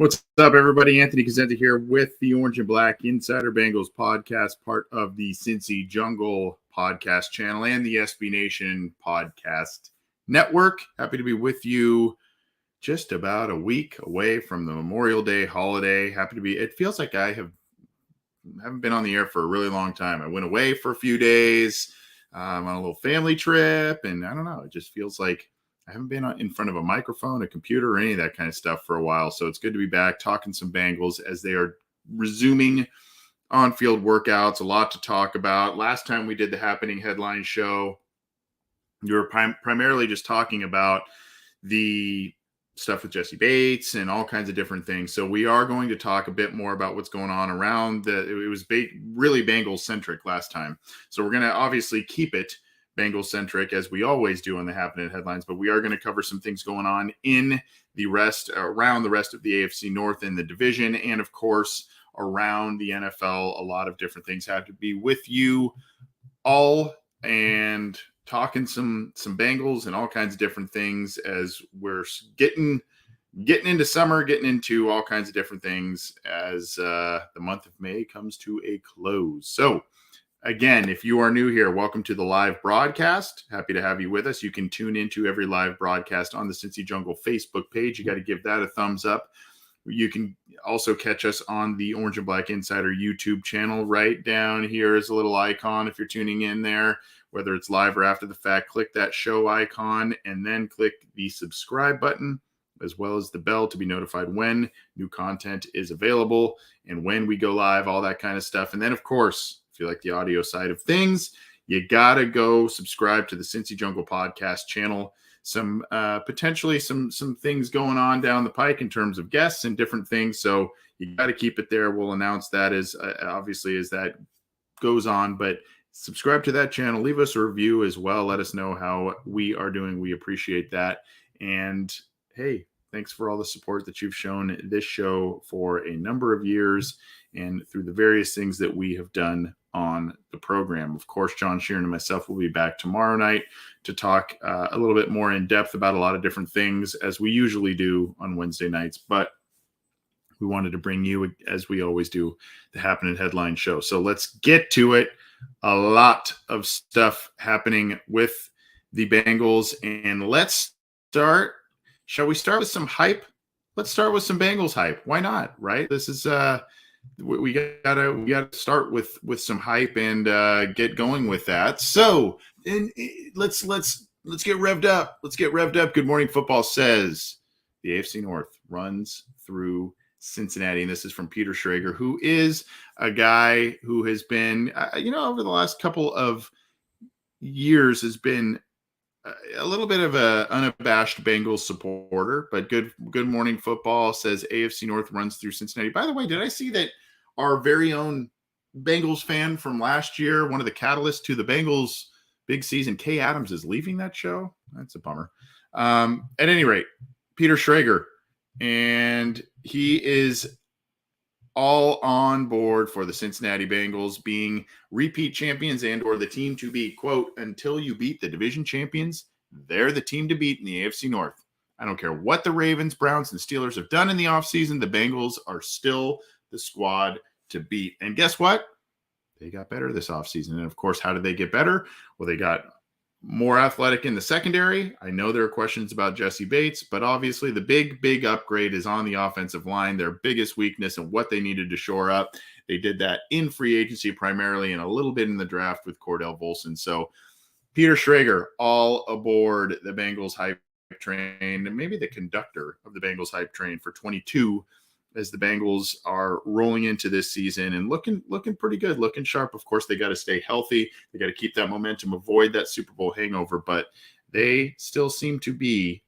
What's up, everybody? Anthony Cosenza here with the Orange and Black Insider Bengals podcast, part of the Cincy Jungle podcast channel and the SB Nation podcast network. Happy to be with you just about a week away from the Memorial Day holiday. It feels like I haven't been on the air for a really long time. I went away for a few days on a little family trip, and I don't know, it just feels like I haven't been in front of a microphone, a computer, or any of that kind of stuff for a while. So it's good to be back talking some Bengals as they are resuming on-field workouts. A lot to talk about. Last time we did the Happening headline show, you were primarily just talking about the stuff with Jesse Bates and all kinds of different things. So we are going to talk a bit more about what's going on around it was really Bengals-centric last time. So we're going to obviously keep it Bengals-centric, as we always do on the Happenin headlines, but we are going to cover some things going on in around the rest of the AFC North in the division, and of course around the NFL. A lot of different things have to be with you all and talking some Bengals and all kinds of different things as we're getting into summer, getting into all kinds of different things as the month of May comes to a close. So again, if you are new here, welcome to the live broadcast. Happy to have you with us. You can tune into every live broadcast on the Cincy Jungle Facebook page. You got to give that a thumbs up. You can also catch us on the Orange and Black Insider YouTube channel. Right down here is a little icon if you're tuning in there, whether it's live or after the fact. Click that show icon and then click the subscribe button, as well as the bell to be notified when new content is available and when we go live, all that kind of stuff. And then, of course, if you like the audio side of things, you got to go subscribe to the Cincy Jungle podcast channel. Some potentially some things going on down the pike in terms of guests and different things. So you got to keep it there. We'll announce that as obviously as that goes on, but subscribe to that channel. Leave us a review as well. Let us know how we are doing. We appreciate that. And hey, thanks for all the support that you've shown this show for a number of years and through the various things that we have done on the program. Of course, John Sheeran and myself will be back tomorrow night to talk a little bit more in depth about a lot of different things, as we usually do on Wednesday nights. But we wanted to bring you, as we always do, the Happening headline show. So let's get to it. A lot of stuff happening with the Bengals. And let's start. Shall we start with some hype? Let's start with some Bengals hype. Why not? Right? This is we gotta start with some hype and get going with that. So let's get revved up. Let's get revved up. Good Morning Football says the AFC North runs through Cincinnati, and this is from Peter Schrager, who is a guy who has been over the last couple of years has been a little bit of a unabashed Bengals supporter, but Good Morning Football says AFC North runs through Cincinnati. By the way, did I see that our very own Bengals fan from last year, one of the catalysts to the Bengals big season, Kay Adams, is leaving that show? That's a bummer. At any rate, Peter Schrager, and he is all on board for the Cincinnati Bengals being repeat champions and or the team to beat. Quote, until you beat the division champions, they're the team to beat in the AFC North. I don't care what the Ravens, Browns, and Steelers have done in the offseason. The Bengals are still the squad to beat. And guess what? They got better this offseason. And, of course, how did they get better? Well, they got more athletic in the secondary. I know there are questions about Jesse Bates, but obviously the big upgrade is on the offensive line, their biggest weakness and what they needed to shore up. They did that in free agency primarily and a little bit in the draft with Cordell Volson. So Peter Schrager, all aboard the Bengals hype train, and maybe the conductor of the Bengals hype train for 22 as the Bengals are rolling into this season and looking pretty good, looking sharp. Of course, they got to stay healthy. They got to keep that momentum, avoid that Super Bowl hangover, but they still seem to be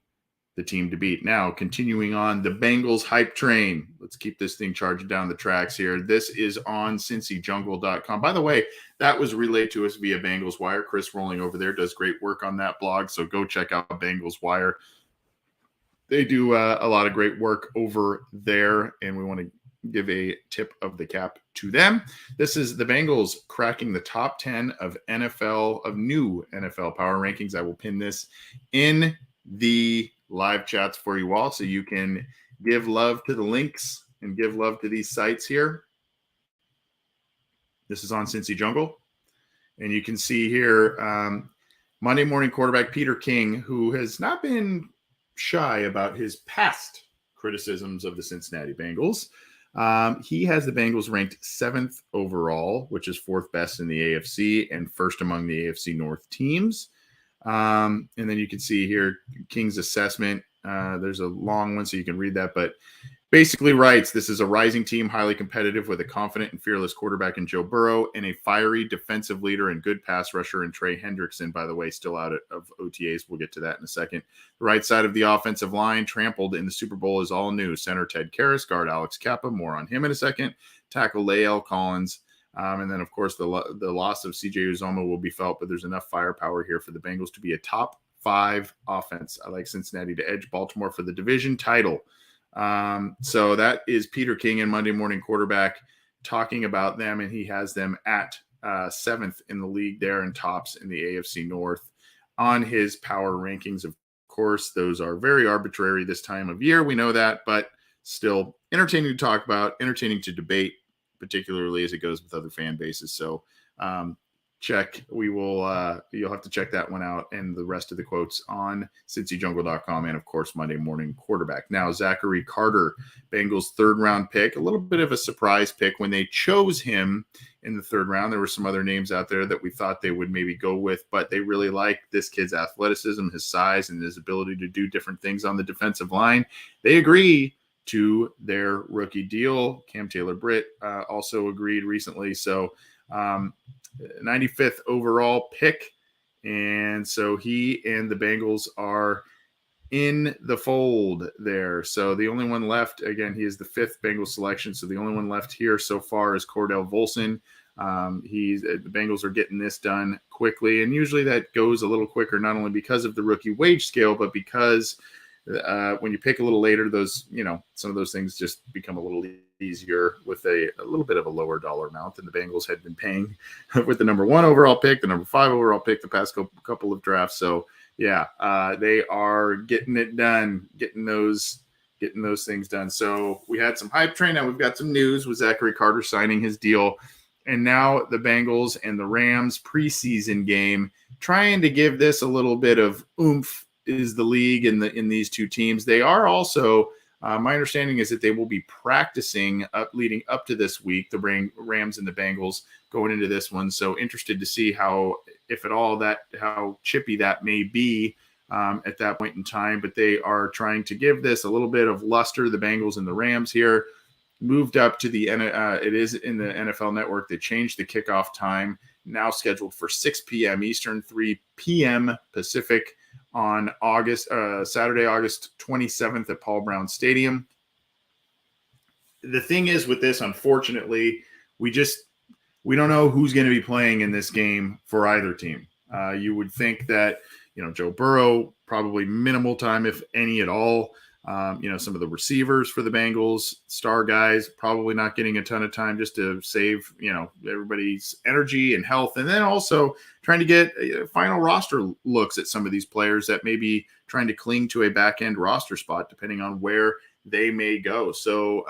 the team to beat. Now, continuing on the Bengals hype train. Let's keep this thing charging down the tracks here. This is on cincyjungle.com. By the way, that was relayed to us via Bengals Wire. Chris Rolling over there does great work on that blog, so go check out Bengals Wire. They do a lot of great work over there, and we want to give a tip of the cap to them. This is the Bengals cracking the top 10 of new NFL power rankings. I will pin this in the live chats for you all so you can give love to the links and give love to these sites here. This is on Cincy Jungle. And you can see here Monday morning quarterback Peter King, who has not been shy about his past criticisms of the Cincinnati Bengals. He has the Bengals ranked 7th overall, which is 4th best in the AFC and 1st among the AFC North teams. And then you can see here King's assessment. There's a long one, so you can read that, but basically writes, this is a rising team, highly competitive with a confident and fearless quarterback in Joe Burrow and a fiery defensive leader and good pass rusher in Trey Hendrickson, by the way, still out of OTAs. We'll get to that in a second. The right side of the offensive line trampled in the Super Bowl is all new. Center Ted Karras, guard Alex Kappa, more on him in a second. Tackle Lael Collins. And then, of course, the loss of CJ Uzomah will be felt, but there's enough firepower here for the Bengals to be a top 5 offense. I like Cincinnati to edge Baltimore for the division title. So that is Peter King and Monday Morning Quarterback talking about them, and he has them at 7th in the league there and tops in the AFC North on his power rankings. Of course, those are very arbitrary this time of year. We know that, but still entertaining to talk about, entertaining to debate, particularly as it goes with other fan bases. So you'll have to check that one out and the rest of the quotes on cincyjungle.com and, of course, Monday Morning Quarterback. Now, Zachary Carter, Bengals 3rd round pick, a little bit of a surprise pick. When they chose him in the 3rd round, there were some other names out there that we thought they would maybe go with, but they really like this kid's athleticism, his size, and his ability to do different things on the defensive line. They agree to their rookie deal. Cam Taylor Britt also agreed recently. So 95th overall pick. And so he and the Bengals are in the fold there. So the only one left, again, he is the 5th Bengals selection. So the only one left here so far is Cordell Volson. The Bengals are getting this done quickly. And usually that goes a little quicker, not only because of the rookie wage scale, but because when you pick a little later, those, some of those things just become a little easier with a little bit of a lower dollar amount than the Bengals had been paying with the number 1 overall pick, the number 5 overall pick, the past couple of drafts. So yeah, they are getting it done, getting those things done. So we had some hype train. Now we've got some news with Zachary Carter signing his deal. And now the Bengals and the Rams preseason game, trying to give this a little bit of oomph is the league in these two teams. They are also, my understanding is that they will be practicing leading up to this week, the Rams and the Bengals going into this one. So interested to see how, if at all, how chippy that may be at that point in time. But they are trying to give this a little bit of luster. The Bengals and the Rams here moved up to it is in the NFL Network. They changed the kickoff time, now scheduled for 6 p.m. Eastern, 3 p.m. Pacific on Saturday, August 27th at Paul Brown Stadium. The thing is with this, unfortunately, we don't know who's going to be playing in this game for either team. You would think that, Joe Burrow, probably minimal time, if any at all. Some of the receivers for the Bengals, star guys, probably not getting a ton of time just to save, everybody's energy and health. And then also trying to get final roster looks at some of these players that may be trying to cling to a back end roster spot, depending on where they may go. So,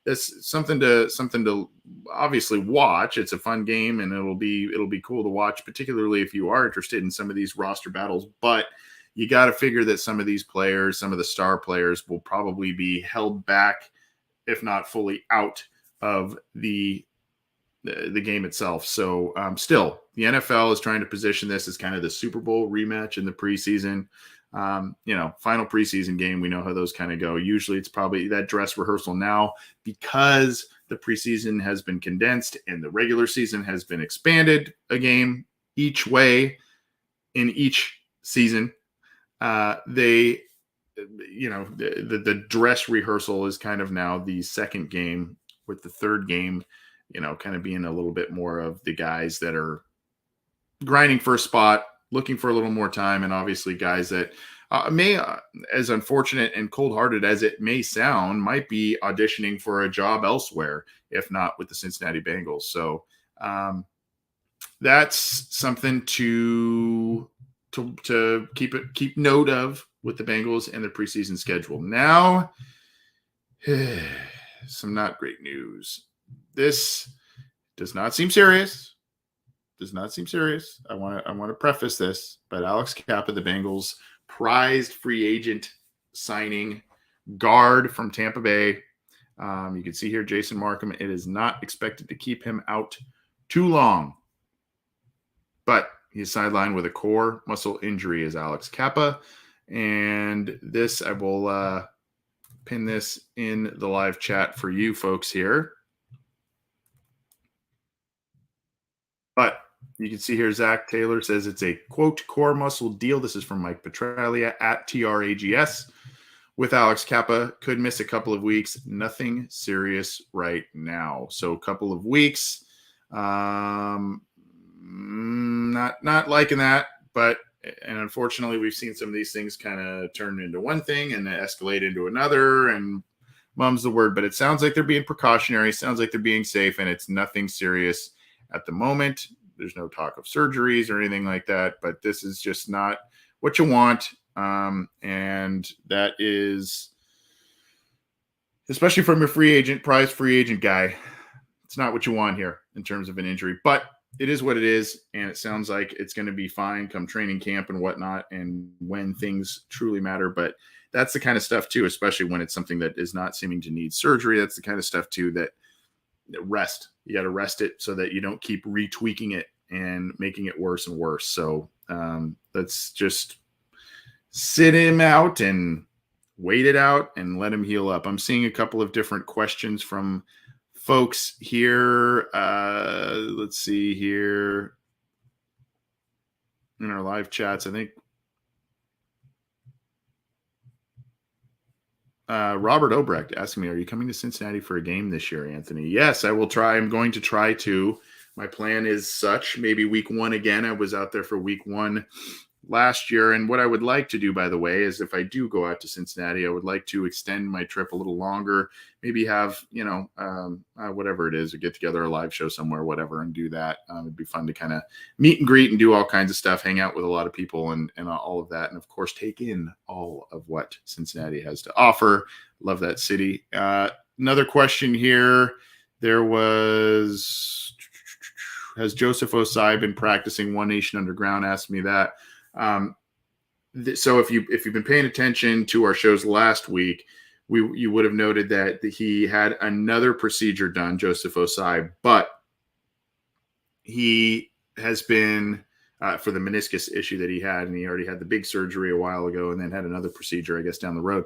that's something to obviously watch. It's a fun game and it'll be cool to watch, particularly if you are interested in some of these roster battles, but you got to figure that some of these players, some of the star players, will probably be held back, if not fully out of the game itself. So still, the NFL is trying to position this as kind of the Super Bowl rematch in the preseason. Final preseason game, we know how those kind of go. Usually it's probably that dress rehearsal now, because the preseason has been condensed and the regular season has been expanded a game each way in each season. The dress rehearsal is kind of now the second game, with the third game, kind of being a little bit more of the guys that are grinding for a spot, looking for a little more time. And obviously guys that may, as unfortunate and cold-hearted as it may sound, might be auditioning for a job elsewhere, if not with the Cincinnati Bengals. So that's something to keep note of with the Bengals and the preseason schedule. Now Some not great news. This does not seem serious. Does not seem serious. I want to preface this, but Alex Kappa, the Bengals prized free agent signing guard from Tampa Bay. You can see here Jason Markham. It is not expected to keep him out too long, but he's sidelined with a core muscle injury as Alex Kappa. And this, I will pin this in the live chat for you folks here. But you can see here, Zach Taylor says it's a, quote, core muscle deal. This is from Mike Petralia at TRAGS. With Alex Kappa, could miss a couple of weeks. Nothing serious right now. So a couple of weeks. Not liking that, but and unfortunately, we've seen some of these things kind of turn into one thing and escalate into another, and mum's the word. But it sounds like they're being precautionary. Sounds like they're being safe, and it's nothing serious at the moment. There's no talk of surgeries or anything like that, but this is just not what you want. And that is, especially from your prize free agent guy, it's not what you want here in terms of an injury, but it is what it is. And it sounds like it's going to be fine come training camp and whatnot, and when things truly matter. But that's the kind of stuff too, especially when it's something that is not seeming to need surgery. That's the kind of stuff too that rest. You got to rest it so that you don't keep retweaking it and making it worse and worse. So let's just sit him out and wait it out and let him heal up. I'm seeing a couple of different questions from folks here. Let's see here in our live chats. I think Robert Obrecht asking me, are you coming to Cincinnati for a game this year, Anthony? Yes, I will try. I'm going to try to. My plan is such. Maybe week one again. I was out there for week one last year. And what I would like to do, by the way, is if I do go out to Cincinnati, I would like to extend my trip a little longer, maybe have, whatever it is, or get together a live show somewhere, whatever, and do that. It'd be fun to kind of meet and greet and do all kinds of stuff, hang out with a lot of people and all of that. And of course, take in all of what Cincinnati has to offer. Love that city. Another question here. There was, has Joseph Osai been practicing One Nation Underground? Asked me that. So if you've been paying attention to our shows last week, you would have noted that he had another procedure done, Joseph Osai, but he has been for the meniscus issue that he had, and he already had the big surgery a while ago and then had another procedure, I guess, down the road.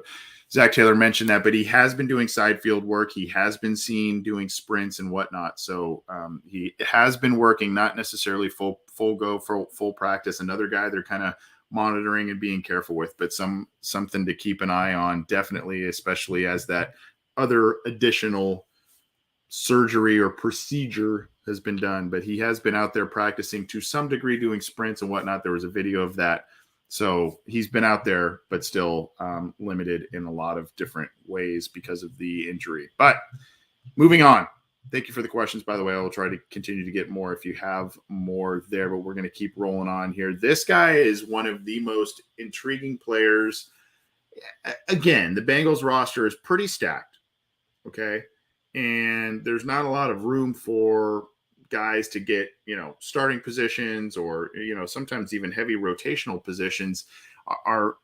Zach Taylor mentioned that, but he has been doing side field work. He has been seen doing sprints and whatnot. So he has been working, not necessarily full practice. Another guy they're kind of monitoring and being careful with, but something to keep an eye on, definitely, especially as that other additional surgery or procedure has been done. But he has been out there practicing to some degree, doing sprints and whatnot. There was a video of that. So he's been out there, but still limited in a lot of different ways because of the injury. But moving on. Thank you for the questions, by the way. I will try to continue to get more if you have more there, but we're going to keep rolling on here. This guy is one of the most intriguing players. Again, the Bengals roster is pretty stacked, okay? And there's not a lot of room for guys to get, starting positions or, sometimes even heavy rotational positions are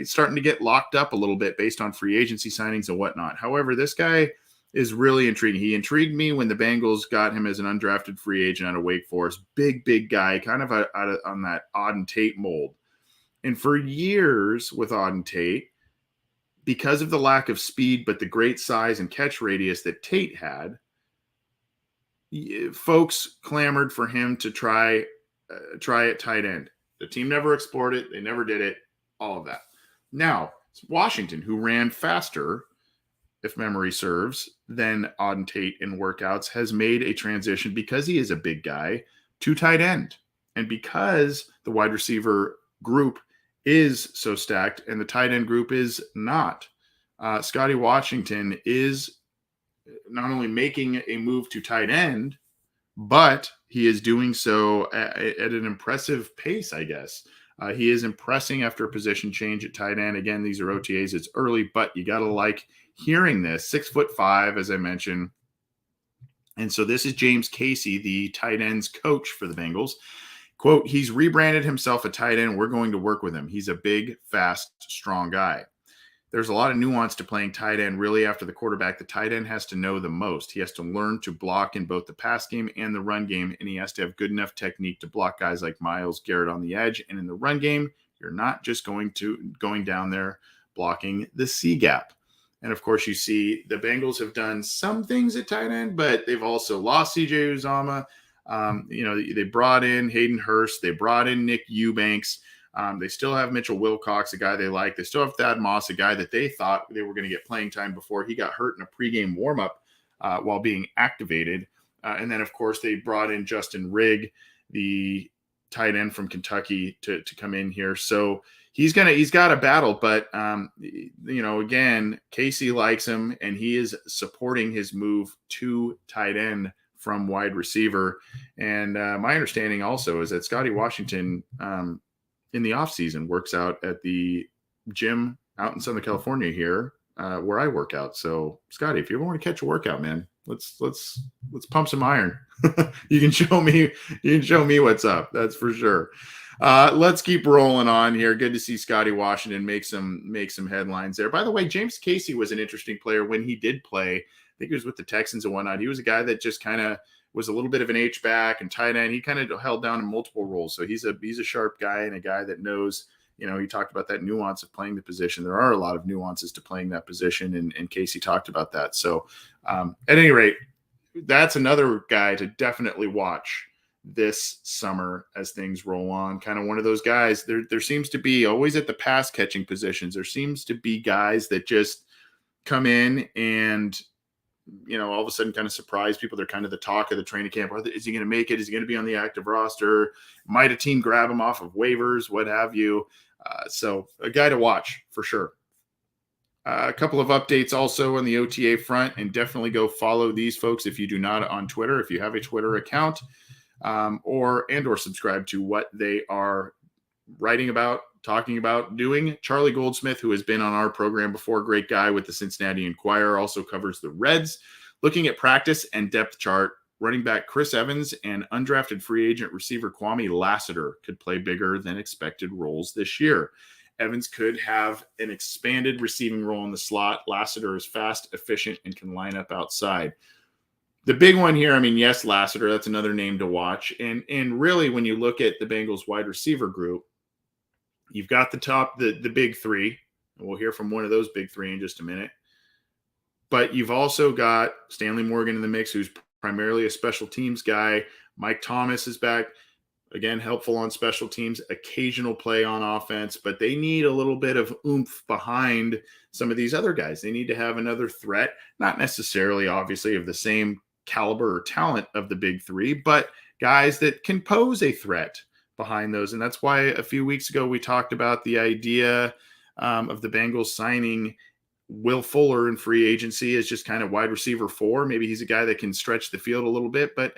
starting to get locked up a little bit based on free agency signings and whatnot. However, this guy is really intriguing. He intrigued me when the Bengals got him as an undrafted free agent out of Wake Forest. Big guy, kind of on that Auden Tate mold. And for years with Auden Tate, because of the lack of speed, but the great size and catch radius that Tate had, folks clamored for him to try at tight end. The team never explored it. They never did it. All of that. Now, it's Washington, who ran faster, if memory serves, than Auden Tate in workouts, has made a transition because he is a big guy to tight end. And because the wide receiver group is so stacked and the tight end group is not, Scotty Washington is not only making a move to tight end, but he is doing so at an impressive pace, I guess. He is impressing after a position change at tight end. Again, these are OTAs. It's early, but you got to like hearing this. 6'5", as I mentioned. And so this is James Casey, the tight ends coach for the Bengals. Quote, he's rebranded himself a tight end. We're going to work with him. He's a big, fast, strong guy. There's a lot of nuance to playing tight end. Really, after the quarterback, the tight end has to know the most. He has to learn to block in both the pass game and the run game, and he has to have good enough technique to block guys like Myles Garrett on the edge. And in the run game, you're not just going down there blocking the C gap. And of course, you see the Bengals have done some things at tight end, but they've also lost CJ Uzomah. They brought in Hayden Hurst. They brought in Nick Eubanks. They still have Mitchell Wilcox, a guy they like. They still have Thad Moss, a guy that they thought they were going to get playing time before he got hurt in a pregame warmup while being activated. And then, of course, they brought in Justin Rigg, the tight end from Kentucky, to come in here. So he's got a battle, but again, Casey likes him, and he is supporting his move to tight end from wide receiver. And my understanding also is that Scotty Washington in the offseason works out at the gym out in Southern California here where I work out. So Scotty, if you ever want to catch a workout, man, let's pump some iron. You can show me what's up. That's for sure. Let's keep rolling on here. Good to see Scotty Washington make some headlines there. By the way, James Casey was an interesting player when he did play. I think he was with the Texans and whatnot. He was a guy that just kind of was a little bit of an H-back and tight end. He kind of held down in multiple roles. So he's a sharp guy and a guy that knows, he talked about that nuance of playing the position. There are a lot of nuances to playing that position, and Casey talked about that. So at any rate, that's another guy to definitely watch this summer as things roll on. Kind of one of those guys. There seems to be always at the pass catching positions. There seems to be guys that just come in and all of a sudden kind of surprise people. They're kind of the talk of the training camp. Is he going to make it? Is he going to be on the active roster? Might a team grab him off of waivers? What have you? So a guy to watch for sure. A couple of updates also on the OTA front, and definitely go follow these folks if you do not on Twitter, if you have a Twitter account, or subscribe to what they are writing about, talking about, doing. Charlie Goldsmith, who has been on our program before, great guy with the Cincinnati Enquirer, also covers the Reds, looking at practice and depth chart. Running back Chris Evans and undrafted free agent receiver Kwame Lassiter could play bigger than expected roles this year. Evans could have an expanded receiving role in the slot. Lassiter is fast, efficient, and can line up outside. The big one here, yes, Lassiter, that's another name to watch. And really, when you look at the Bengals wide receiver group, you've got the big three, and we'll hear from one of those big three in just a minute. But you've also got Stanley Morgan in the mix, who's primarily a special teams guy. Mike Thomas is back. Again, helpful on special teams, occasional play on offense, but they need a little bit of oomph behind some of these other guys. They need to have another threat, not necessarily, obviously, of the same caliber or talent of the big three, but guys that can pose a threat behind those. And that's why a few weeks ago we talked about the idea of the Bengals signing Will Fuller in free agency as just kind of wide receiver 4. Maybe he's a guy that can stretch the field a little bit, but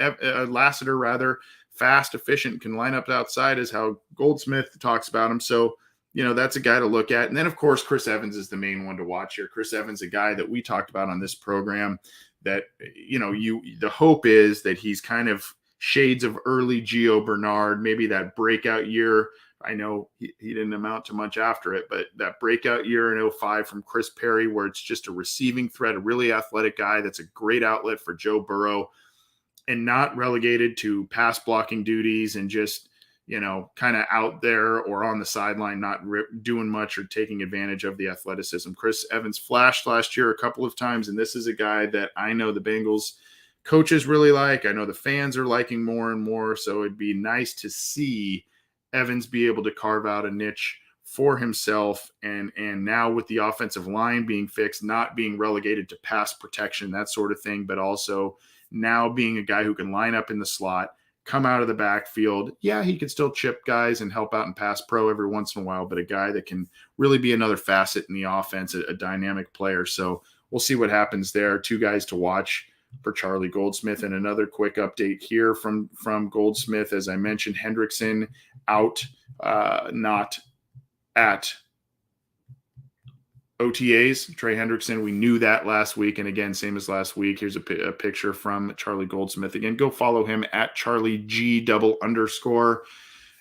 Lassiter, rather fast, efficient, can line up outside, is how Goldsmith talks about him. So, that's a guy to look at. And then, of course, Chris Evans is the main one to watch here. Chris Evans, a guy that we talked about on this program that, the hope is that he's kind of shades of early Gio Bernard, maybe that breakout year. I know he didn't amount to much after it, but that breakout year in 2005 from Chris Perry, where it's just a receiving threat, a really athletic guy that's a great outlet for Joe Burrow and not relegated to pass blocking duties and just, kind of out there or on the sideline, not doing much or taking advantage of the athleticism. Chris Evans flashed last year a couple of times, and this is a guy that I know the Bengals coaches really like. I know the fans are liking more and more, so it'd be nice to see Evans be able to carve out a niche for himself, and now with the offensive line being fixed, not being relegated to pass protection, that sort of thing, but also now being a guy who can line up in the slot, come out of the backfield. Yeah, he can still chip guys and help out in pass pro every once in a while, but a guy that can really be another facet in the offense, a dynamic player. So we'll see what happens there. 2 guys to watch for Charlie Goldsmith. And another quick update here from Goldsmith. As I mentioned, Hendrickson out, not at OTAs. Trey Hendrickson, we knew that last week. And again, same as last week, here's a picture from Charlie Goldsmith. Again, go follow him at Charlie G __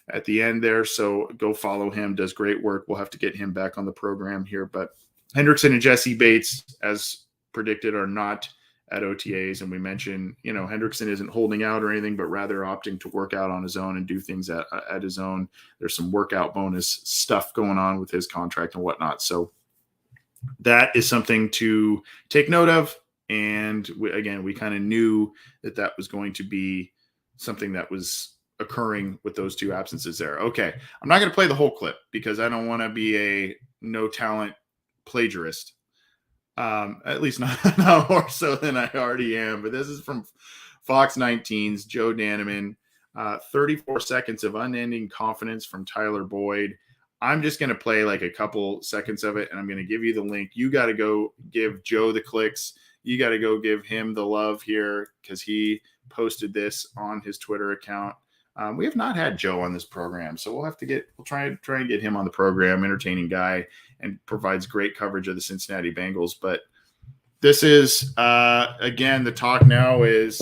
at the end there. So go follow him. Does great work. We'll have to get him back on the program here. But Hendrickson and Jesse Bates, as predicted, are not at OTAs. And we mentioned, Hendrickson isn't holding out or anything, but rather opting to work out on his own and do things at his own. There's some workout bonus stuff going on with his contract and whatnot. So that is something to take note of. And we kind of knew that was going to be something that was occurring with those two absences there. Okay. I'm not going to play the whole clip because I don't want to be a no talent plagiarist. At least not more so than I already am. But this is from Fox 19's Joe Danneman. 34 seconds of unending confidence from Tyler Boyd. I'm just going to play like a couple seconds of it, and I'm going to give you the link. You got to go give Joe the clicks. You got to go give him the love here because he posted this on his Twitter account. We have not had Joe on this program, so we'll try and get him on the program. Entertaining guy and provides great coverage of the Cincinnati Bengals. But this is, again, the talk now is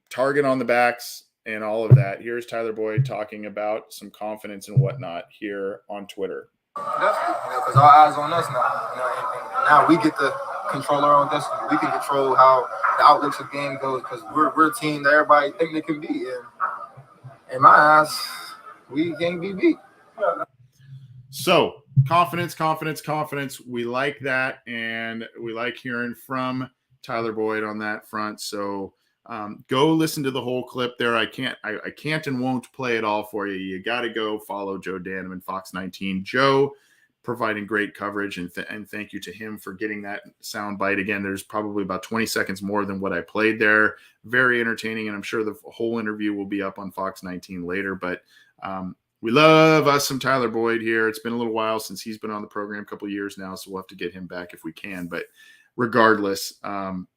target on the backs and all of that. Here's Tyler Boyd talking about some confidence and whatnot here on Twitter. Definitely, because all eyes on us now. And now we get the controller on this. We can control how the outlooks of game goes because we're a team that everybody think they can be. And in my eyes, we can't be beat. So confidence. We like that, and we like hearing from Tyler Boyd on that front. So go listen to the whole clip there. I can't and won't play it all for you. You got to go follow Joe Danneman, Fox 19. Joe providing great coverage, and thank you to him for getting that sound bite. Again, there's probably about 20 seconds more than what I played there. Very entertaining, and I'm sure the whole interview will be up on Fox 19 later. But we love us some Tyler Boyd here. It's been a little while since he's been on the program, a couple of years now, so we'll have to get him back if we can. But regardless,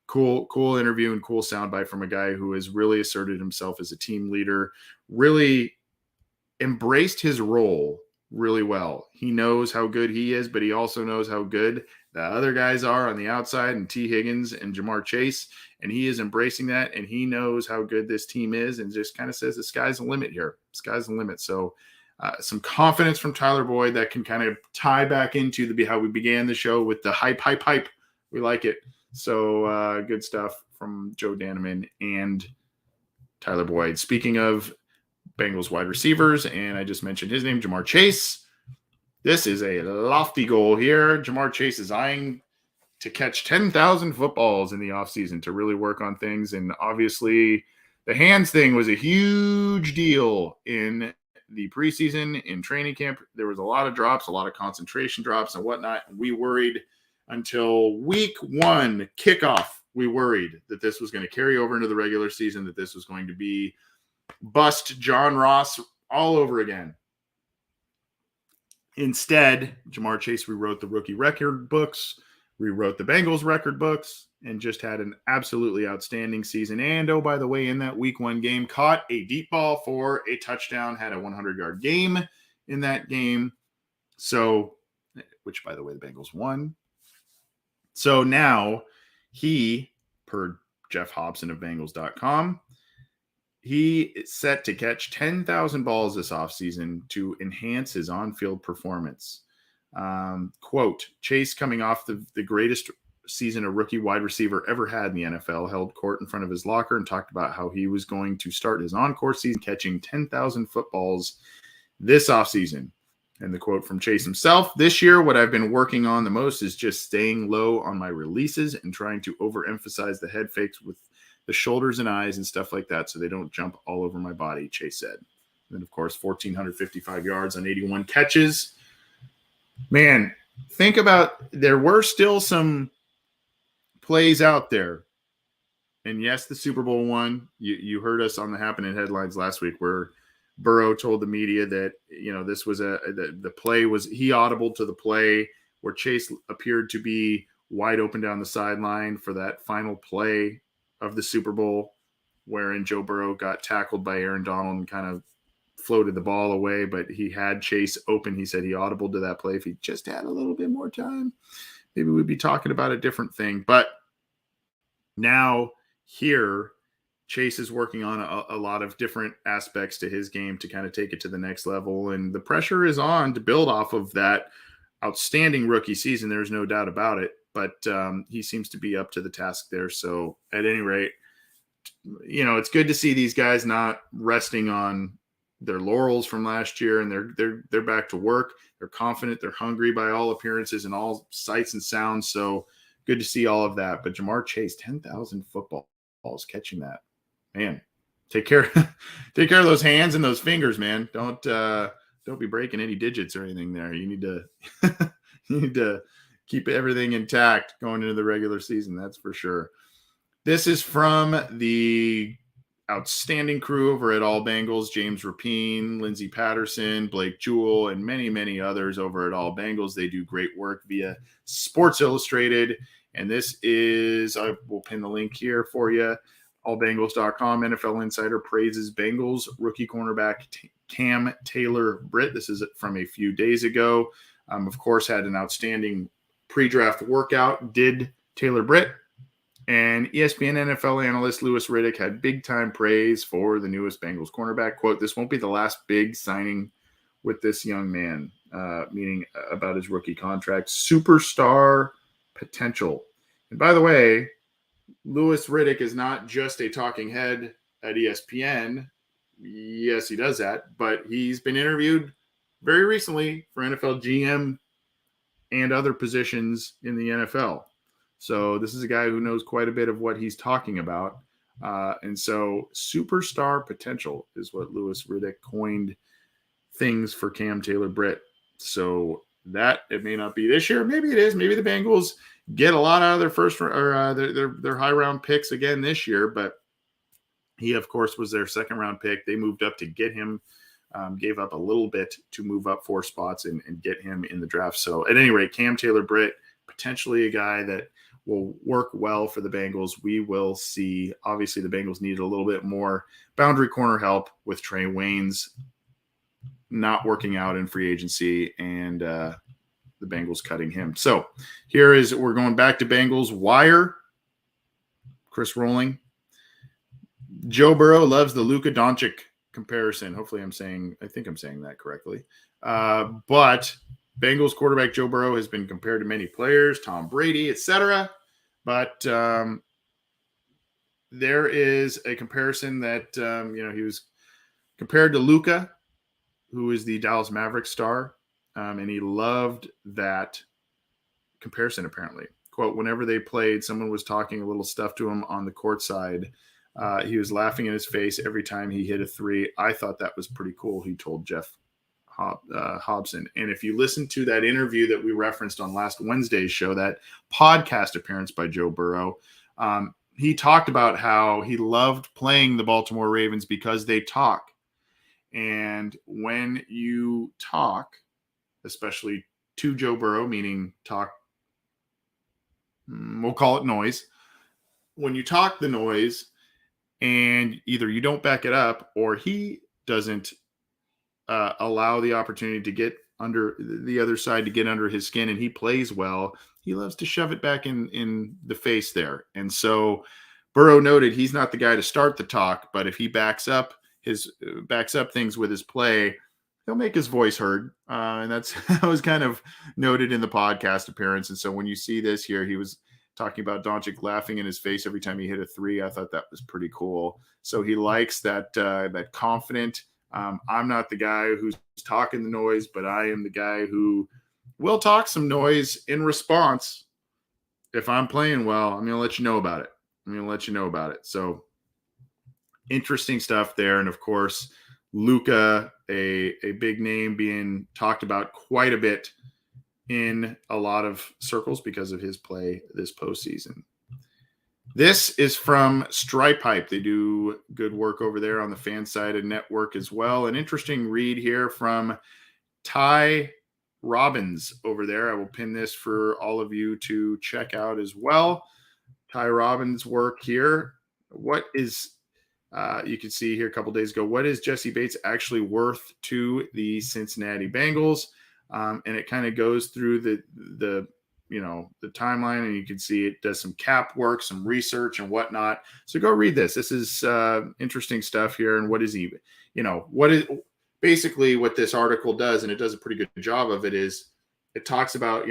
cool interview and cool soundbite from a guy who has really asserted himself as a team leader, really embraced his role really well. He knows how good he is, but he also knows how good the other guys are on the outside, and T. Higgins and Jamar Chase, and he is embracing that, and he knows how good this team is and just kind of says the sky's the limit here. Sky's the limit. So some confidence from Tyler Boyd that can kind of tie back into how we began the show with the hype. We like it. So good stuff from Joe Danneman and Tyler Boyd. Speaking of Bengals wide receivers, and I just mentioned his name, Jamar Chase. This is a lofty goal here. Jamar Chase is eyeing to catch 10,000 footballs in the offseason to really work on things. And obviously the hands thing was a huge deal in the preseason, in training camp. There was a lot of drops, a lot of concentration drops and whatnot. We worried until week 1 kickoff. We worried that this was going to carry over into the regular season, that this was going to be bust John Ross all over again. Instead, Jamar Chase rewrote the rookie record books, rewrote the Bengals record books, and just had an absolutely outstanding season. And, oh, by the way, in that week 1 game, caught a deep ball for a touchdown, had a 100-yard game in that game. So, which, by the way, the Bengals won. So now he, per Jeff Hobson of Bengals.com, he is set to catch 10,000 balls this offseason to enhance his on-field performance. Quote, Chase, coming off the greatest season a rookie wide receiver ever had in the NFL, held court in front of his locker and talked about how he was going to start his encore season catching 10,000 footballs this offseason. And the quote from Chase himself, this year, what I've been working on the most is just staying low on my releases and trying to overemphasize the head fakes with the shoulders and eyes and stuff like that so they don't jump all over my body, Chase said. And, of course, 1,455 yards on 81 catches. Man, think about, there were still some plays out there. And, yes, the Super Bowl one, you heard us on the Happenin headlines last week where Burrow told the media that, this was the play was, he audibled to the play where Chase appeared to be wide open down the sideline for that final play of the Super Bowl, wherein Joe Burrow got tackled by Aaron Donald and kind of floated the ball away, but he had Chase open. He said he audibled to that play. If he just had a little bit more time, maybe we'd be talking about a different thing. But now here, Chase is working on a lot of different aspects to his game to kind of take it to the next level. And the pressure is on to build off of that outstanding rookie season. There's no doubt about it. But he seems to be up to the task there. So at any rate, it's good to see these guys not resting on their laurels from last year, and they're back to work. They're confident. They're hungry by all appearances and all sights and sounds. So good to see all of that. But Jamar Chase, 10,000 footballs catching that. Man, take care of those hands and those fingers, man. Don't be breaking any digits or anything there. You need to keep everything intact going into the regular season. That's for sure. This is from the outstanding crew over at All Bengals: James Rapine, Lindsey Patterson, Blake Jewell, and many, many others over at All Bengals. They do great work via Sports Illustrated. And this is, I will pin the link here for you, allbengals.com. NFL Insider praises Bengals rookie cornerback Cam Taylor Britt. This is from a few days ago. Of course, had an outstanding pre-draft workout, did Taylor Britt. And ESPN NFL analyst Louis Riddick had big-time praise for the newest Bengals cornerback. Quote, "This won't be the last big signing with this young man," meaning about his rookie contract. Superstar potential. And by the way, Louis Riddick is not just a talking head at ESPN. Yes, he does that, but he's been interviewed very recently for NFL GM and other positions in the NFL. So this is a guy who knows quite a bit of what he's talking about. And so superstar potential is what Louis Riddick coined things for Cam Taylor Britt. So that it may not be this year. Maybe it is. Maybe the Bengals get a lot out of their first or their high round picks again this year. But he, of course, was their second round pick. They moved up to get him, gave up a little bit to move up 4 spots and get him in the draft. So at any rate, Cam Taylor Britt, potentially a guy that will work well for the Bengals. We will see. Obviously, the Bengals needed a little bit more boundary corner help with Trey Waynes not working out in free agency and the Bengals cutting him. So we're going back to Bengals Wire. Chris Rolling. Joe Burrow loves the Luka Doncic comparison. Hopefully I think I'm saying that correctly. But Bengals quarterback Joe Burrow has been compared to many players, Tom Brady, etc. But there is a comparison that, he was compared to Luka, who is the Dallas Mavericks star, and he loved that comparison, apparently. Quote, "Whenever they played, someone was talking a little stuff to him on the court side. He was laughing in his face every time he hit a three. I thought that was pretty cool," he told Jeff Hobson. And if you listen to that interview that we referenced on last Wednesday's show, that podcast appearance by Joe Burrow, he talked about how he loved playing the Baltimore Ravens because they talk. And when you talk, especially to Joe Burrow, meaning talk, we'll call it noise. When you talk the noise and either you don't back it up or he doesn't allow the opportunity to get under the other side, to get under his skin, and he plays well, he loves to shove it back in the face there. And so Burrow noted he's not the guy to start the talk, but if he backs up things with his play, he'll make his voice heard. And that was kind of noted in the podcast appearance. And so when you see this here, he was talking about Doncic laughing in his face every time he hit a three. I thought that was pretty cool. So he likes that confident. I'm not the guy who's talking the noise, but I am the guy who will talk some noise in response. If I'm playing well, I'm going to let you know about it. So interesting stuff there. And of course, Luka, a big name being talked about quite a bit in a lot of circles because of his play this postseason. This is from Stripe Hype. They do good work over there on the fan-sided network as well. An interesting read here from Ty Robbins over there. I will pin this for all of you to check out as well. Ty Robbins' work here. What is You can see here a couple days ago, what is Jessie Bates actually worth to the Cincinnati Bengals? And it kind of goes through the timeline, and you can see it does some cap work, some research and whatnot. So go read this. This is interesting stuff here. And what is he, what is basically what this article does, and it does a pretty good job of it, is it talks about,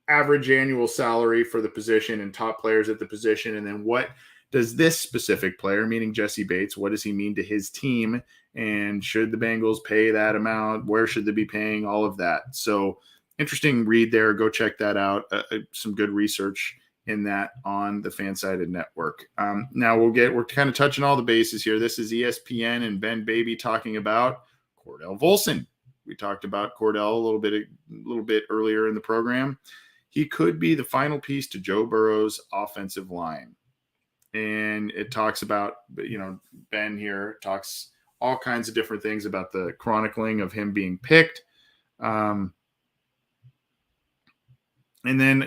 average annual salary for the position and top players at the position. And then what does this specific player, meaning Jessie Bates, what does he mean to his team? And should the Bengals pay that amount? Where should they be paying? All of that. So interesting read there. Go check that out. Some good research in that on the Fansided Network. Now we're kind of touching all the bases here. This is ESPN and Ben Baby talking about Cordell Volson. We talked about Cordell a little bit earlier in the program. He could be the final piece to Joe Burrow's offensive line. And it talks about, Ben here talks all kinds of different things about the chronicling of him being picked. And then,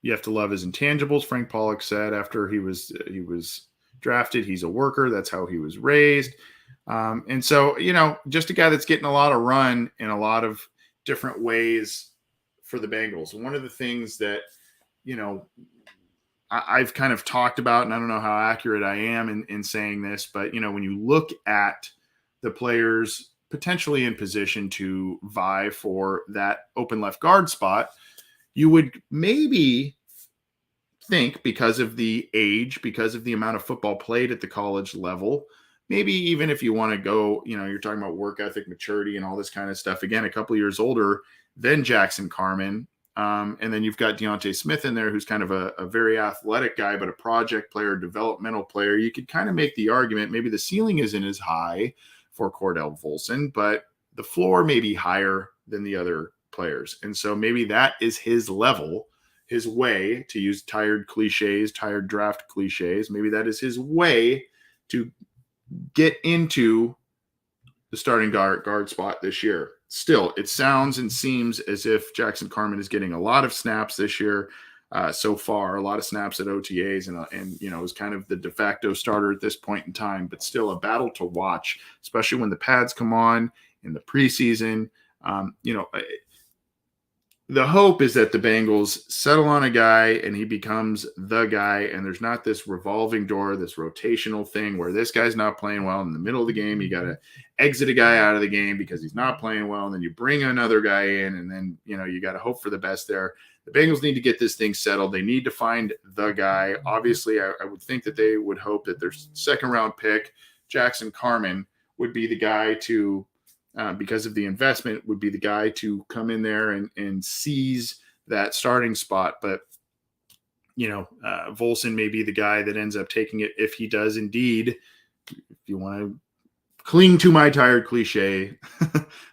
you have to love his intangibles. Frank Pollock said after he was drafted, he's a worker. That's how he was raised. And so, just a guy that's getting a lot of run in a lot of different ways for the Bengals. One of the things that, I've kind of talked about, and I don't know how accurate I am in saying this, but, when you look at the players potentially in position to vie for that open left guard spot, you would maybe think, because of the age, because of the amount of football played at the college level, maybe even if you want to go, you're talking about work ethic, maturity, and all this kind of stuff, again, a couple years older than Jackson Carman. And then you've got Diontae Smith in there, who's kind of a very athletic guy, but a project player, developmental player. You could kind of make the argument maybe the ceiling isn't as high for Cordell Volson, but the floor may be higher than the other players. And so maybe that is his level, his way, to use tired draft cliches. Maybe that is his way to get into the starting guard spot this year. Still, it sounds and seems as if Jackson Carman is getting a lot of snaps this year so far, a lot of snaps at OTAs, and is kind of the de facto starter at this point in time, but still a battle to watch, especially when the pads come on in the preseason. The hope is that the Bengals settle on a guy and he becomes the guy, and there's not this revolving door, this rotational thing where this guy's not playing well in the middle of the game. You got to exit a guy out of the game because he's not playing well, and then you bring another guy in, and then, you got to hope for the best there. The Bengals need to get this thing settled. They need to find the guy. Obviously, I would think that they would hope that their second-round pick, Jackson Carman, would be the guy to because of the investment, would be the guy to come in there and seize that starting spot. But, Volson may be the guy that ends up taking it if he does indeed, if you want to cling to my tired cliche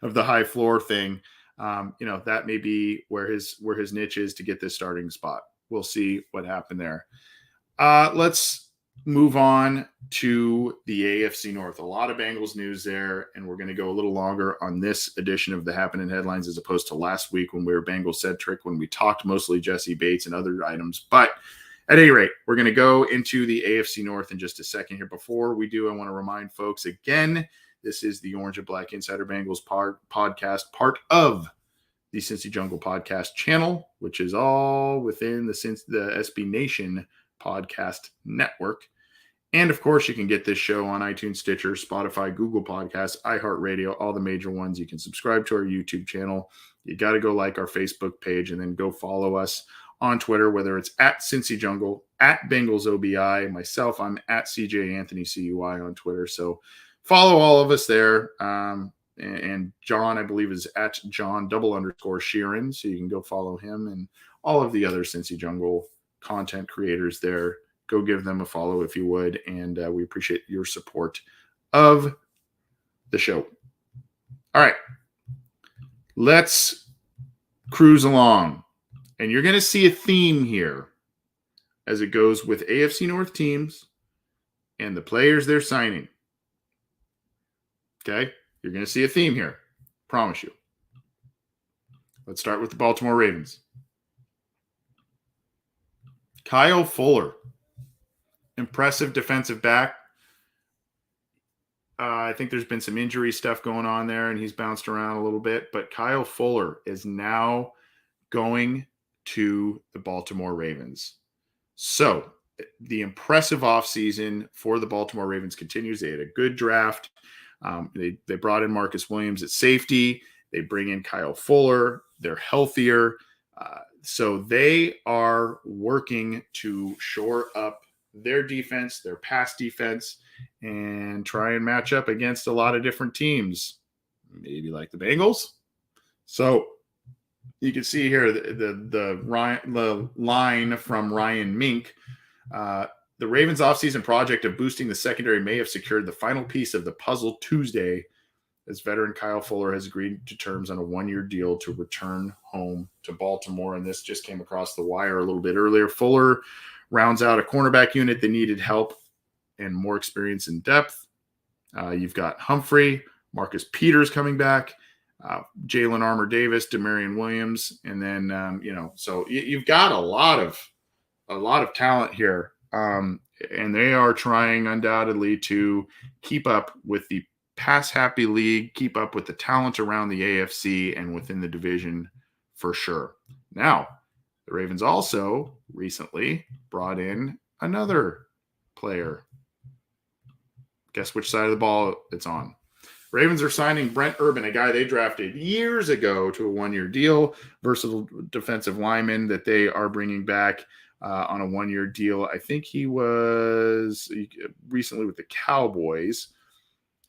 of the high floor thing, that may be where his niche is to get this starting spot. We'll see what happened there. Let's move on to the AFC North. A lot of Bengals news there, and we're going to go a little longer on this edition of the Happenin Headlines as opposed to last week when we were Bengals-centric, when we talked mostly Jessie Bates and other items. But at any rate, we're going to go into the AFC North in just a second here. Before we do, I want to remind folks again, this is the Orange and Black Insider Bengals podcast, part of the Cincy Jungle podcast channel, which is all within the SB Nation podcast network. And of course, you can get this show on iTunes, Stitcher, Spotify, Google Podcasts, iHeartRadio, all the major ones. You can subscribe to our YouTube channel. You got to go like our Facebook page and then go follow us on Twitter, whether it's at Cincy Jungle, at Bengals OBI. Myself, I'm at CJ Anthony CUI on Twitter. So follow all of us there. And John, I believe, is at John_Sheeran. So you can go follow him and all of the other Cincy Jungle content creators there. Go give them a follow if you would, and we appreciate your support of the show. All right, let's cruise along, and you're going to see a theme here as it goes with AFC North teams and the players they're signing. Okay, you're going to see a theme here, promise you. Let's start with the Baltimore Ravens. Kyle Fuller. Impressive defensive back I think there's been some injury stuff going on there, and he's bounced around a little bit. But Kyle Fuller is now going to the Baltimore Ravens. So the impressive offseason for the Baltimore Ravens continues. They had a good draft. They brought in Marcus Williams at safety. They bring in Kyle Fuller. They're healthier. So they are working to shore up their defense, their pass defense, and try and match up against a lot of different teams, maybe like the Bengals. So you can see here the line from Ryan Mink. The Ravens offseason project of boosting the secondary may have secured the final piece of the puzzle Tuesday, as veteran Kyle Fuller has agreed to terms on a one-year deal to return home to Baltimore. And this just came across the wire a little bit earlier. Fuller rounds out a cornerback unit that needed help and more experience in depth. You've got Humphrey, Marcus Peters coming back, Jalen Armour Davis, Demarion Williams, and then so you've got a lot of talent here, and they are trying undoubtedly to keep up with the pass-happy league, keep up with the talent around the AFC and within the division for sure. Now, the Ravens also recently brought in another player. Guess which side of the ball it's on. Ravens are signing Brent Urban, a guy they drafted years ago, to a one-year deal, versatile defensive lineman that they are bringing back on a one-year deal. I think he was recently with the Cowboys.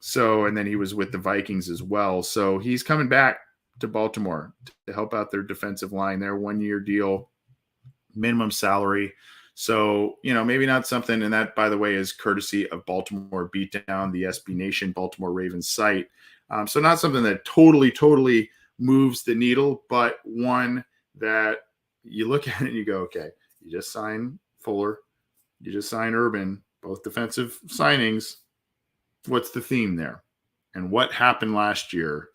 So, and then he was with the Vikings as well. So he's coming back to Baltimore to help out their defensive line, their one-year deal, minimum salary. So, maybe not something, and that, by the way, is courtesy of Baltimore Beatdown, the SB Nation Baltimore Ravens site. So not something that totally moves the needle, but one that you look at it and you go, okay, you just signed Fuller, you just signed Urban, both defensive signings. What's the theme there? And what happened last year,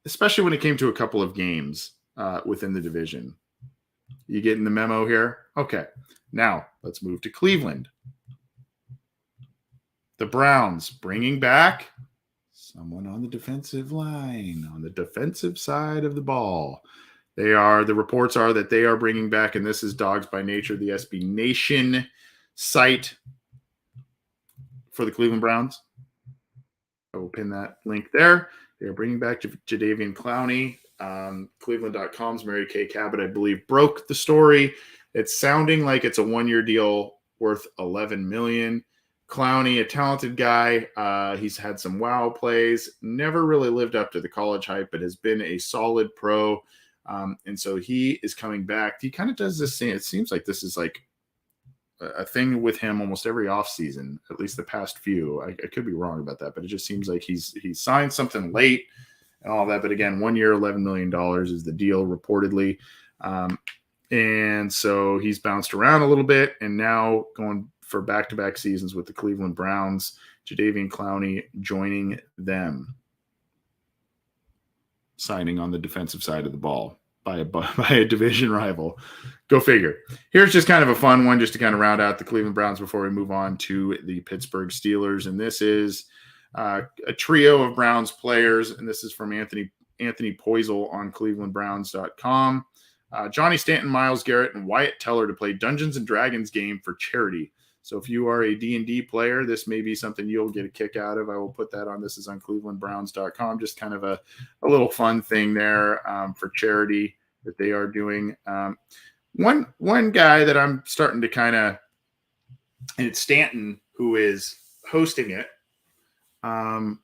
especially when it came to a couple of games within the division? You getting the memo here? Okay. Now let's move to Cleveland. The Browns bringing back someone on the defensive line, on the defensive side of the ball. The reports are that they are bringing back, and this is Dogs by Nature, the SB Nation site for the Cleveland Browns. I will pin that link there. They are bringing back Jadeveon Clowney. Cleveland.com's Mary Kay Cabot, I believe, broke the story. It's sounding like it's a one-year deal worth $11 million. Clowney, a talented guy. He's had some wow plays. Never really lived up to the college hype, but has been a solid pro. And so he is coming back. He kind of does this thing. It seems like this is like a thing with him almost every offseason, at least the past few. I could be wrong about that, but it just seems like he's signed something late and all that. But again, 1 year, $11 million is the deal reportedly. And so he's bounced around a little bit and now going for back-to-back seasons with the Cleveland Browns. Jadeveon Clowney joining them, signing on the defensive side of the ball by a division rival. Go figure. Here's just kind of a fun one just to kind of round out the Cleveland Browns before we move on to the Pittsburgh Steelers. And this is a trio of Browns players, and this is from Anthony Poisel on clevelandbrowns.com. Johnny Stanton, Myles Garrett, and Wyatt Teller to play Dungeons & Dragons game for charity. So if you are a D&D player, this may be something you'll get a kick out of. I will put that on. This is on clevelandbrowns.com. Just kind of a little fun thing there for charity that they are doing. One guy that I'm starting to kind of, and it's Stanton who is hosting it. And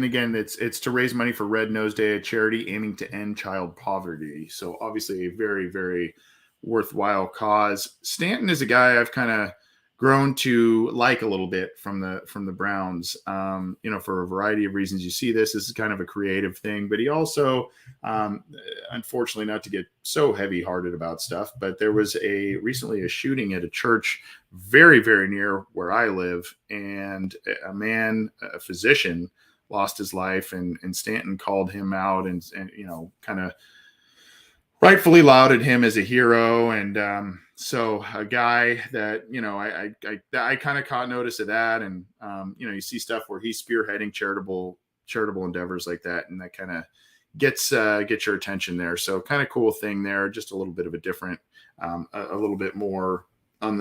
again, it's to raise money for Red Nose Day, a charity aiming to end child poverty. So obviously a very, very worthwhile cause. Stanton is a guy I've kind of grown to like a little bit from the Browns, for a variety of reasons. You see this is kind of a creative thing, but he also, unfortunately, not to get so heavy-hearted about stuff, but there was recently a shooting at a church very, very near where I live, and a physician, lost his life, and Stanton called him out and kind of rightfully lauded him as a hero. And so a guy that, I kind of caught notice of that. And, you see stuff where he's spearheading charitable endeavors like that. And that kind of gets your attention there. So kind of cool thing there. Just a little bit of a different, a little bit more on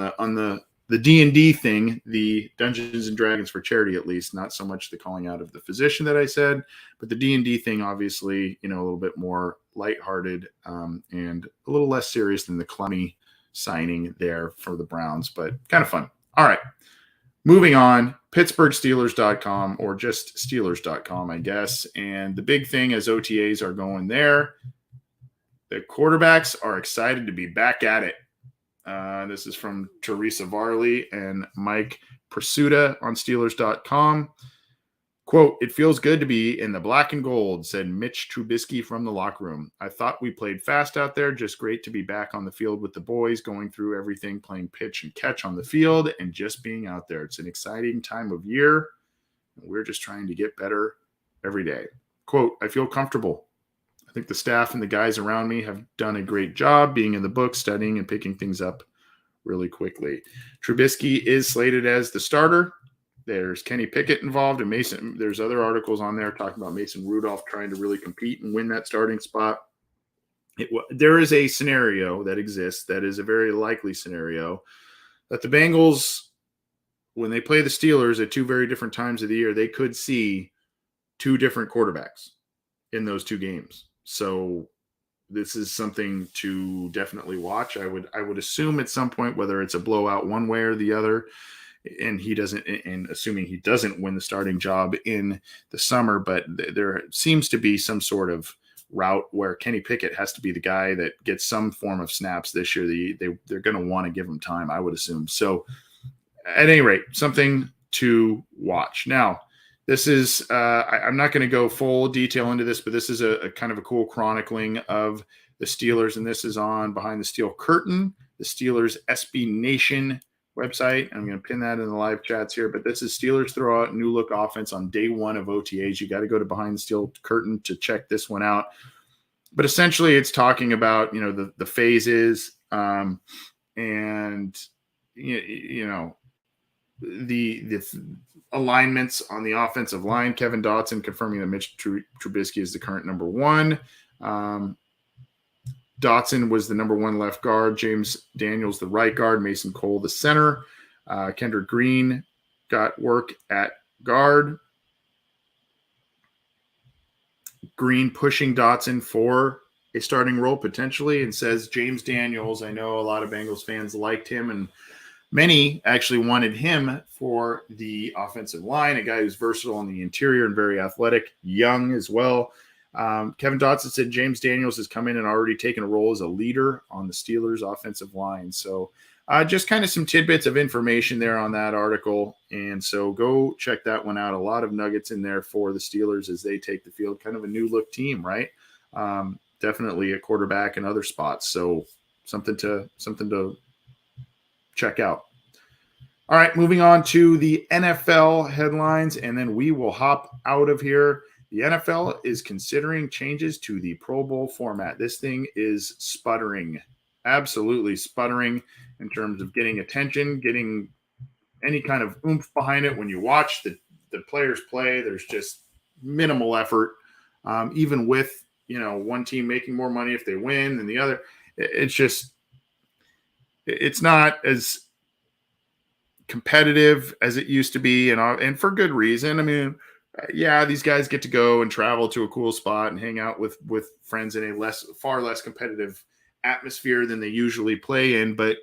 the D&D thing, the Dungeons and Dragons for charity, at least, not so much the calling out of the physician that I said, but the D&D thing, obviously, a little bit more lighthearted and a little less serious than the Clowney signing there for the Browns, but kind of fun. All right. Moving on, PittsburghSteelers.com, or just Steelers.com, I guess. And the big thing as OTAs are going there, the quarterbacks are excited to be back at it. This is from Teresa Varley and Mike Pursuta on Steelers.com. Quote, "It feels good to be in the black and gold," said Mitch Trubisky from the locker room. "I thought we played fast out there. Just great to be back on the field with the boys, going through everything, playing pitch and catch on the field, and just being out there. It's an exciting time of year. We're just trying to get better every day." Quote, "I feel comfortable. I think the staff and the guys around me have done a great job being in the book, studying, and picking things up really quickly." Trubisky is slated as the starter. There's Kenny Pickett involved, and Mason. There's other articles on there talking about Mason Rudolph trying to really compete and win that starting spot. There is a scenario that exists that is a very likely scenario that the Bengals, when they play the Steelers at two very different times of the year, they could see two different quarterbacks in those two games. So this is something to definitely watch. I would assume at some point, whether it's a blowout one way or the other, and assuming he doesn't win the starting job in the summer, but there seems to be some sort of route where Kenny Pickett has to be the guy that gets some form of snaps this year. They're going to want to give him time, I would assume. So at any rate, something to watch. Now, this is, I'm not going to go full detail into this, but this is a kind of a cool chronicling of the Steelers, and this is on Behind the Steel Curtain, the Steelers SB Nation website. I'm going to pin that in the live chats here, but this is Steelers throw out new look offense on day one of OTAs. You got to go to Behind the Steel Curtain to check this one out. But essentially it's talking about, the phases and, the alignments on the offensive line. Kevin Dotson confirming that Mitch Trubisky is the current number one. Dotson was the number one left guard. James Daniels, the right guard. Mason Cole, the center. Kendrick Green got work at guard. Green pushing Dotson for a starting role potentially, and says James Daniels, I know a lot of Bengals fans liked him, and many actually wanted him for the offensive line, a guy who's versatile on the interior and very athletic, young as well. Kevin Dotson said James Daniels has come in and already taken a role as a leader on the Steelers offensive line. So just kind of some tidbits of information there on that article. And so go check that one out. A lot of nuggets in there for the Steelers as they take the field. Kind of a new look team, right? Definitely a quarterback and other spots. So something to check out. All right, moving on to the NFL headlines, and then we will hop out of here. The NFL is considering changes to the Pro Bowl format. This thing is sputtering, absolutely sputtering in terms of getting attention, getting any kind of oomph behind it. When you watch the players play, there's just minimal effort, even with, one team making more money if they win than the other. It's not as competitive as it used to be, and for good reason. I mean, yeah, these guys get to go and travel to a cool spot and hang out with friends in a far less competitive atmosphere than they usually play in. But,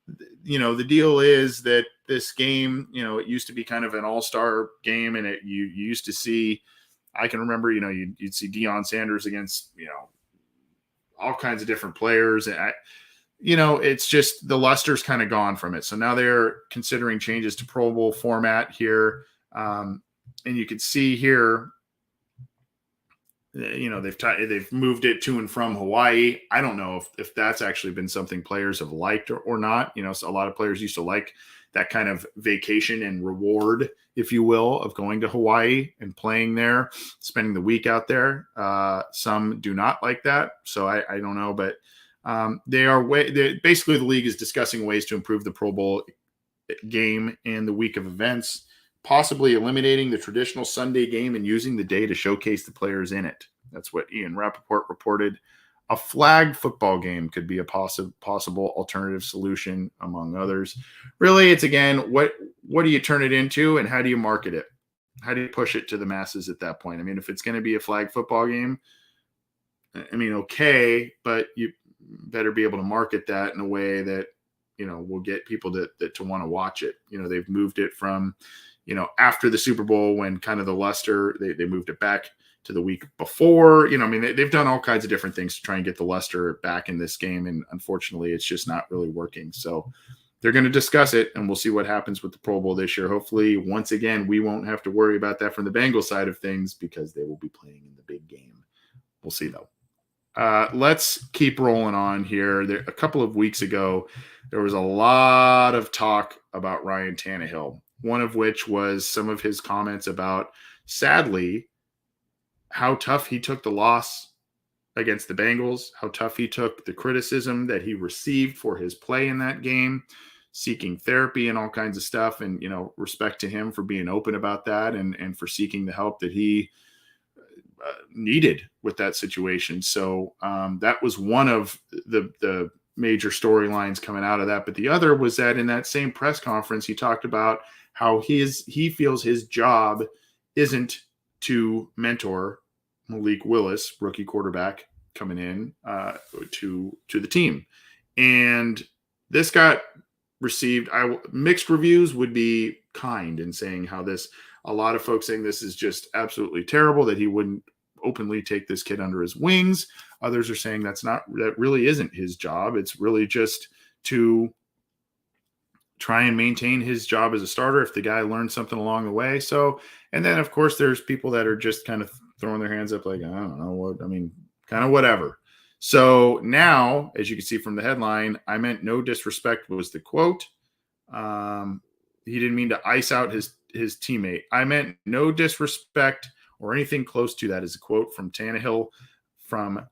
the deal is that this game, it used to be kind of an all-star game, and you used to see, I can remember, you'd see Deion Sanders against, all kinds of different players. And it's just the luster's kind of gone from it. So now they're considering changes to Pro Bowl format here. And you can see here, they've moved it to and from Hawaii. I don't know if that's actually been something players have liked or not. So a lot of players used to like that kind of vacation and reward, if you will, of going to Hawaii and playing there, spending the week out there. Some do not like that. So I don't know, but basically the league is discussing ways to improve the Pro Bowl game and the week of events, possibly eliminating the traditional Sunday game and using the day to showcase the players in it. That's what Ian Rappaport reported. A flag football game could be a possible alternative solution, among others. Really, it's, again, what do you turn it into and how do you market it? How do you push it to the masses at that point? I mean, if it's going to be a flag football game, okay, but you better be able to market that in a way that, will get people to want to watch it. They've moved it from, after the Super Bowl when kind of the luster, they moved it back to the week before. They've done all kinds of different things to try and get the luster back in this game, and unfortunately it's just not really working. So they're going to discuss it, and we'll see what happens with the Pro Bowl this year. Hopefully, once again, we won't have to worry about that from the Bengals side of things because they will be playing in the big game. We'll see, though. Let's keep rolling on here. A couple of weeks ago, there was a lot of talk about Ryan Tannehill, one of which was some of his comments about, sadly, how tough he took the loss against the Bengals, how tough he took the criticism that he received for his play in that game, seeking therapy and all kinds of stuff. And, respect to him for being open about that and for seeking the help that he needed with that situation. So that was one of the major storylines coming out of that. But the other was that in that same press conference, he talked about how he feels his job isn't to mentor Malik Willis, rookie quarterback coming in to the team. And this got received mixed reviews would be kind in saying how a lot of folks saying this is just absolutely terrible, that he wouldn't openly take this kid under his wings. Others are saying that really isn't his job. It's really just to try and maintain his job as a starter if the guy learned something along the way. So, and then of course there's people that are just kind of throwing their hands up like, I don't know kind of whatever. So now, as you can see from the headline, I meant no disrespect was the quote. He didn't mean to ice out his teammate. I meant no disrespect or anything close to that, is a quote from Tannehill from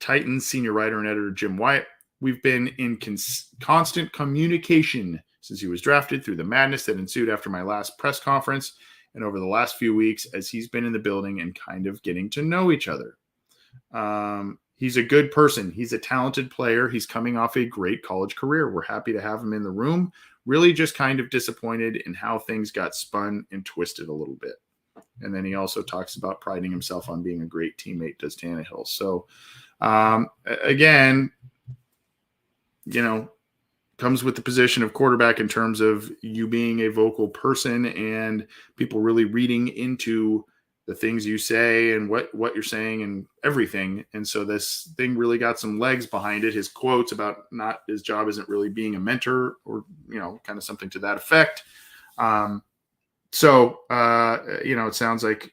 Titans senior writer and editor Jim Wyatt. We've been in constant communication since he was drafted through the madness that ensued after my last press conference and over the last few weeks as he's been in the building and kind of getting to know each other. He's a good person. He's a talented player. He's coming off a great college career. We're happy to have him in the room. Really just kind of disappointed in how things got spun and twisted a little bit. And then he also talks about priding himself on being a great teammate, does Tannehill. So, again, comes with the position of quarterback in terms of you being a vocal person and people really reading into the things you say and what you're saying and everything. And so this thing really got some legs behind it. His quotes about his job isn't really being a mentor or, kind of something to that effect. So it sounds like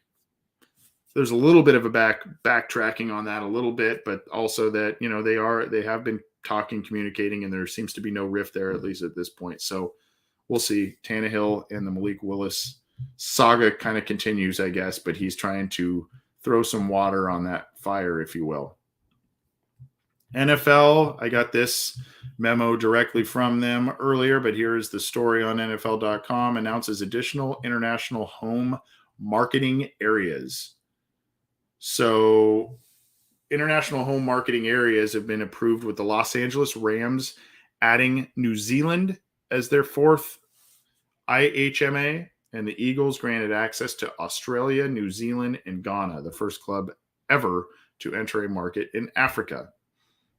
there's a little bit of a backtracking on that a little bit, but also that, they have been talking, communicating, and there seems to be no rift there, at least at this point. So we'll see. Tannehill and the Malik Willis saga kind of continues, I guess, but he's trying to throw some water on that fire, if you will. NFL, I got this memo directly from them earlier, but here's the story on NFL.com. Announces additional international home marketing areas. So international home marketing areas have been approved, with the Los Angeles Rams adding New Zealand as their fourth IHMA, and the Eagles granted access to Australia, New Zealand, and Ghana, the first club ever to enter a market in Africa.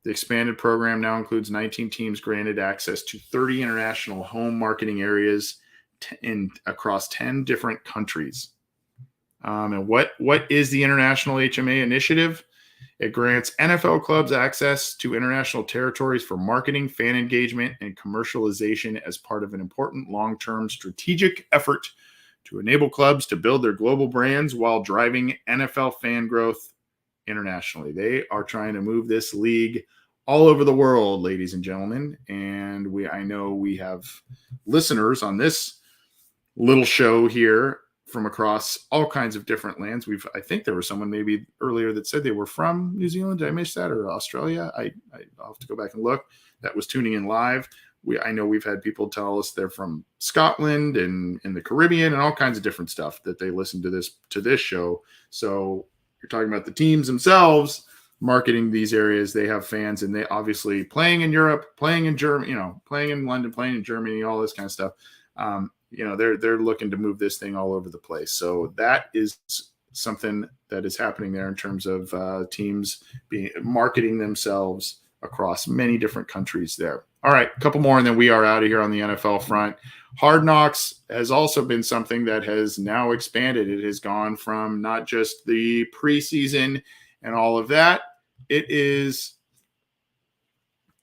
The expanded program now includes 19 teams granted access to 30 international home marketing areas across 10 different countries. And what is the International HMA initiative? It grants NFL clubs access to international territories for marketing, fan engagement, and commercialization as part of an important long-term strategic effort to enable clubs to build their global brands while driving NFL fan growth internationally. They are trying to move this league all over the world, ladies and gentlemen. And I know we have listeners on this little show here from across all kinds of different lands. I think there was someone maybe earlier that said they were from New Zealand. Did I miss that? Or Australia? I'll have to go back and look. That was tuning in live. I know we've had people tell us they're from Scotland and in the Caribbean and all kinds of different stuff that they listen to this show. So you're talking about the teams themselves marketing these areas. They have fans, and they obviously playing in Europe, playing in Germany, playing in London, playing in Germany, all this kind of stuff. They're looking to move this thing all over the place. So that is something that is happening there in terms of teams marketing themselves across many different countries there. All right, a couple more, and then we are out of here on the NFL front. Hard Knocks has also been something that has now expanded. It has gone from not just the preseason and all of that. It is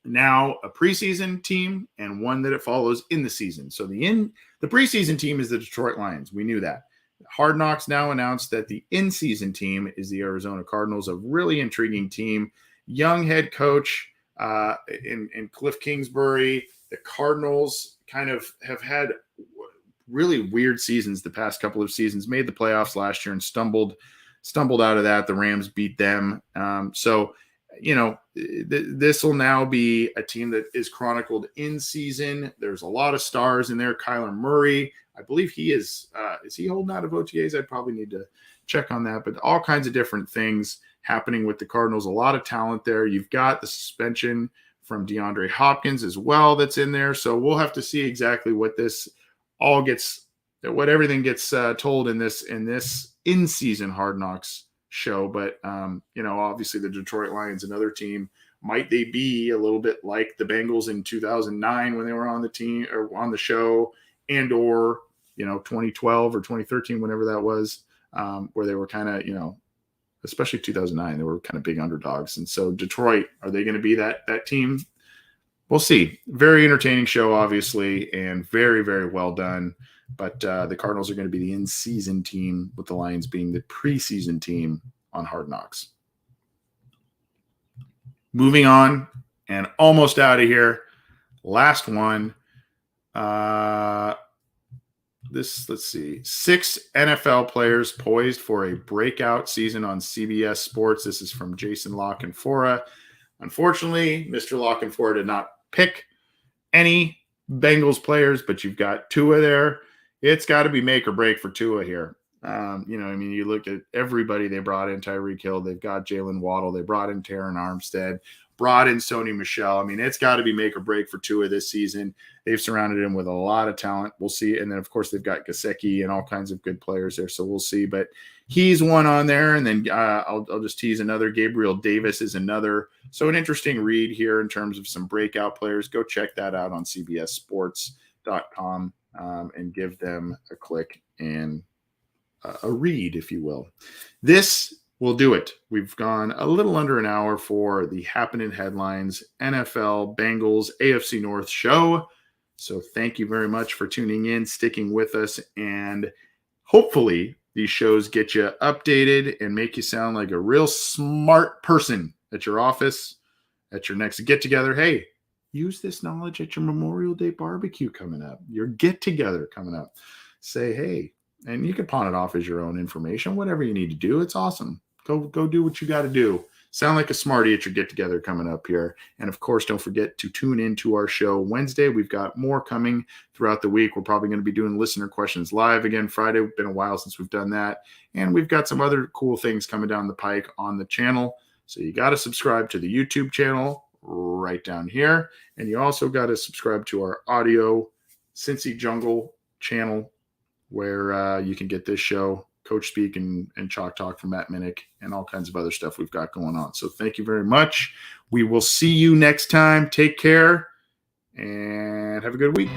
now a preseason team and one that it follows in the season. So the preseason team is the Detroit Lions. We knew that. Hard Knocks now announced that the in-season team is the Arizona Cardinals, a really intriguing team. Young head coach in Cliff Kingsbury. The Cardinals kind of have had really weird seasons the past couple of seasons, made the playoffs last year and stumbled out of that. The Rams beat them. This will now be a team that is chronicled in season. There's a lot of stars in there. Kyler Murray, I believe he is he holding out of OTAs? I'd probably need to check on that, but all kinds of different things happening with the Cardinals. A lot of talent there. You've got the suspension from DeAndre Hopkins as well that's in there. So we'll have to see exactly what everything gets told in this in-season Hard Knocks show. But obviously the Detroit Lions, another team, might they be a little bit like the Bengals in 2009 when they were on the team or on the show, and or 2012 or 2013, whenever that was, where they were kind of especially 2009, they were kind of big underdogs. And so Detroit, are they going to be that team? We'll see. Very entertaining show, obviously, and very, very well done. But the Cardinals are going to be the in-season team, with the Lions being the preseason team on Hard Knocks. Moving on and almost out of here. Last one. Let's see. 6 NFL players poised for a breakout season on CBS Sports. This is from Jason Lockenfora. Unfortunately, Mr. Lockenfora did not pick any Bengals players, but you've got Tua there. It's got to be make or break for Tua here. You look at everybody they brought in. Tyreek Hill, they've got Jalen Waddle, they brought in Terron Armstead, brought in Sony Michel. It's got to be make or break for Tua this season. They've surrounded him with a lot of talent. We'll see. And then, of course, they've got Gesicki and all kinds of good players there. So we'll see. But he's one on there. And then I'll just tease another. Gabriel Davis is another. So an interesting read here in terms of some breakout players. Go check that out on cbssports.com and give them a click and a read, if you will. This will do it. We've gone a little under an hour for the Happenin Headlines NFL Bengals AFC North show. So thank you very much for tuning in, sticking with us, and hopefully these shows get you updated and make you sound like a real smart person at your office, at your next get-together. Hey, use this knowledge at your Memorial Day barbecue coming up, your get-together coming up. Say, hey, and you can pawn it off as your own information, whatever you need to do. It's awesome. Go do what you got to do. Sound like a smarty at your get-together coming up here. And, of course, don't forget to tune into our show Wednesday. We've got more coming throughout the week. We're probably going to be doing listener questions live again Friday. It's been a while since we've done that. And we've got some other cool things coming down the pike on the channel. So you got to subscribe to the YouTube channel right down here. And you also got to subscribe to our audio Cincy Jungle channel, where you can get this show, Coach Speak and Chalk Talk from Matt Minnick, and all kinds of other stuff we've got going on. So thank you very much. We will see you next time. Take care and have a good week.